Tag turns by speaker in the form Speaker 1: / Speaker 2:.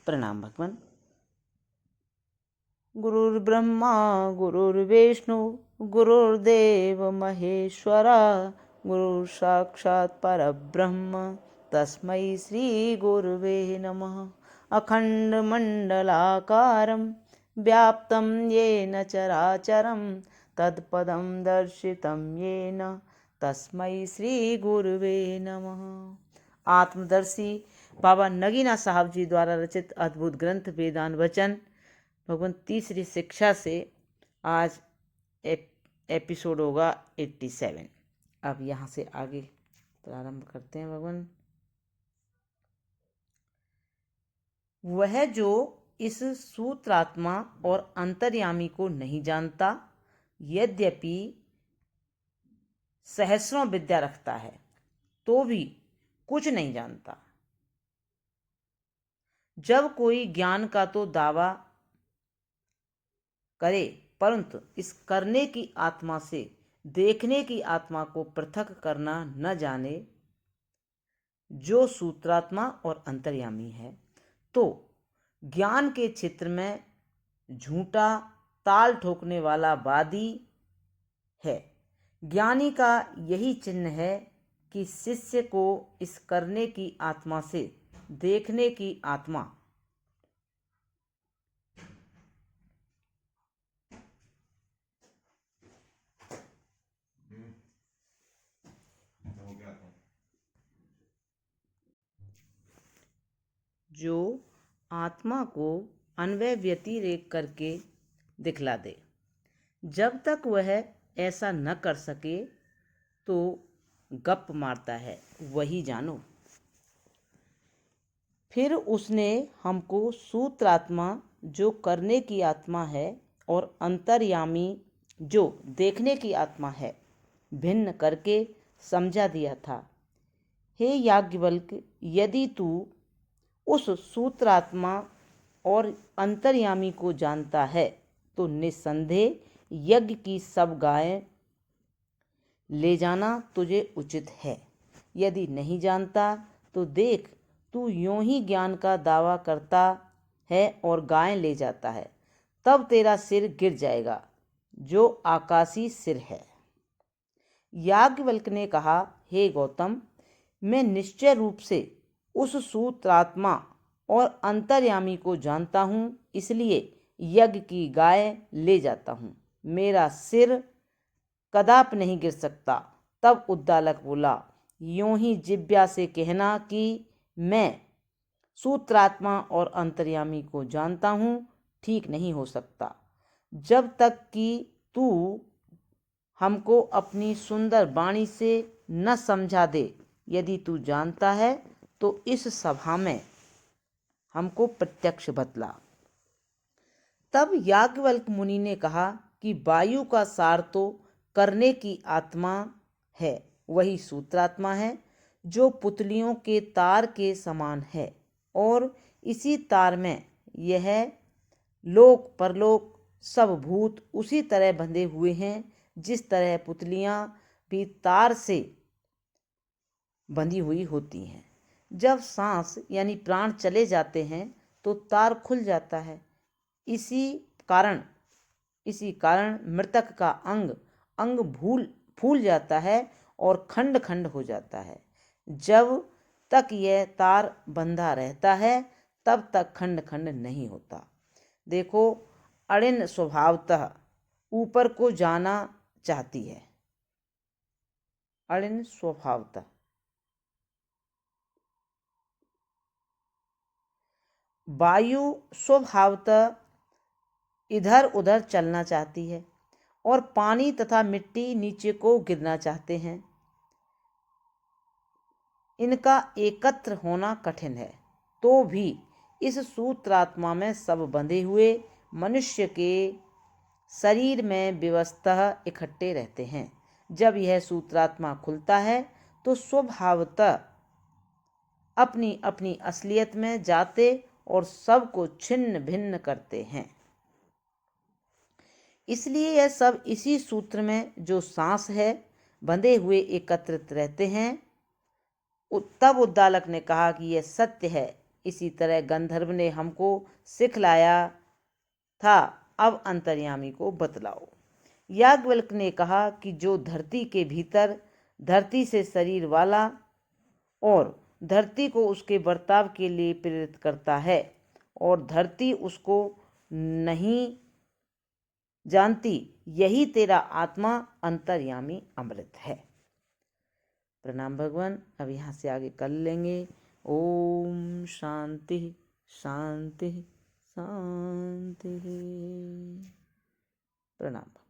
Speaker 1: प्रणाम भगवान। गुरुर्ब्रह्मा गुरुर्विष्णु गुरुर्देव महेश्वरा, गुरु साक्षात् परब्रह्म तस्मै श्री गुरुवे नमः। अखण्डमण्डलाकारं व्याप्तं येन चराचरं तत्पदं दर्शितं येन तस्मै श्री गुरुवे नमः। आत्मदर्शी बाबा नगीना साहब जी द्वारा रचित अद्भुत ग्रंथ वेदांत वचन भगवान तीसरी शिक्षा से आज एपिसोड होगा 87। अब यहाँ से आगे प्रारंभ करते हैं भगवान। वह जो इस सूत्रात्मा और अंतर्यामी को नहीं जानता, यद्यपि सहस्रों विद्या रखता है तो भी कुछ नहीं जानता। जब कोई ज्ञान का तो दावा करे, परंतु इस करने की आत्मा से देखने की आत्मा को पृथक करना न जाने, जो सूत्रात्मा और अंतर्यामी है, तो ज्ञान के क्षेत्र में झूठा ताल ठोकने वाला वादी है। ज्ञानी का यही चिन्ह है कि शिष्य को इस करने की आत्मा से देखने की आत्मा जो आत्मा को अन्वय व्यतिरेक करके दिखला दे। जब तक वह ऐसा न कर सके तो गप मारता है, वही जानो। फिर उसने हमको सूत्रात्मा जो करने की आत्मा है और अंतर्यामी जो देखने की आत्मा है भिन्न करके समझा दिया था। हे याज्ञवल्क्य, यदि तू उस सूत्रात्मा और अंतर्यामी को जानता है तो निस्संदेह यज्ञ की सब गायें ले जाना तुझे उचित है। यदि नहीं जानता तो देख, तू यूं ही ज्ञान का दावा करता है और गायें ले जाता है, तब तेरा सिर गिर जाएगा जो आकाशी सिर है। याज्ञवल्क्य ने कहा, हे गौतम, मैं निश्चय रूप से उस सूत्रात्मा और अंतर्यामी को जानता हूँ, इसलिए यज्ञ की गाय ले जाता हूँ। मेरा सिर कदापि नहीं गिर सकता। तब उद्दालक बोला, यूं ही जिब्या से कहना कि मैं सूत्रात्मा और अंतर्यामी को जानता हूँ ठीक नहीं हो सकता, जब तक कि तू हमको अपनी सुंदर वाणी से न समझा दे। यदि तू जानता है तो इस सभा में हमको प्रत्यक्ष बतला। तब याज्ञवल्क्य मुनि ने कहा कि वायु का सार तो करने की आत्मा है, वही सूत्रात्मा है जो पुतलियों के तार के समान है, और इसी तार में यह लोक परलोक सब भूत उसी तरह बंधे हुए हैं जिस तरह पुतलियां भी तार से बंधी हुई होती हैं। जब सांस यानी प्राण चले जाते हैं तो तार खुल जाता है। इसी कारण मृतक का अंग फूल जाता है और खंड खंड हो जाता है। जब तक यह तार बंधा रहता है तब तक खंड खंड नहीं होता। देखो, अड़िन स्वभावतः ऊपर को जाना चाहती है। अड़िन स्वभावतः वायु स्वभावतः इधर उधर चलना चाहती है और पानी तथा मिट्टी नीचे को गिरना चाहते हैं। इनका एकत्र होना कठिन है, तो भी इस सूत्रात्मा में सब बंधे हुए मनुष्य के शरीर में व्यवस्था इकट्ठे रहते हैं। जब यह सूत्रात्मा खुलता है तो स्वभावतः अपनी अपनी असलियत में जाते और सबको छिन्न भिन्न करते हैं। इसलिए यह सब इसी सूत्र में जो सांस है बंधे हुए एकत्रित रहते हैं। तब उद्दालक ने कहा कि यह सत्य है इसी तरह गंधर्व ने हमको सिखलाया था, अब अंतर्यामी को बतलाओ। याज्ञवल्क्य ने कहा कि जो धरती के भीतर धरती से शरीर वाला और धरती को उसके बर्ताव के लिए प्रेरित करता है और धरती उसको नहीं जानती, यही तेरा आत्मा अंतर्यामी अमृत है। प्रणाम भगवान। अब यहाँ से आगे कर लेंगे। ओम शांति शांति शांति। प्रणाम।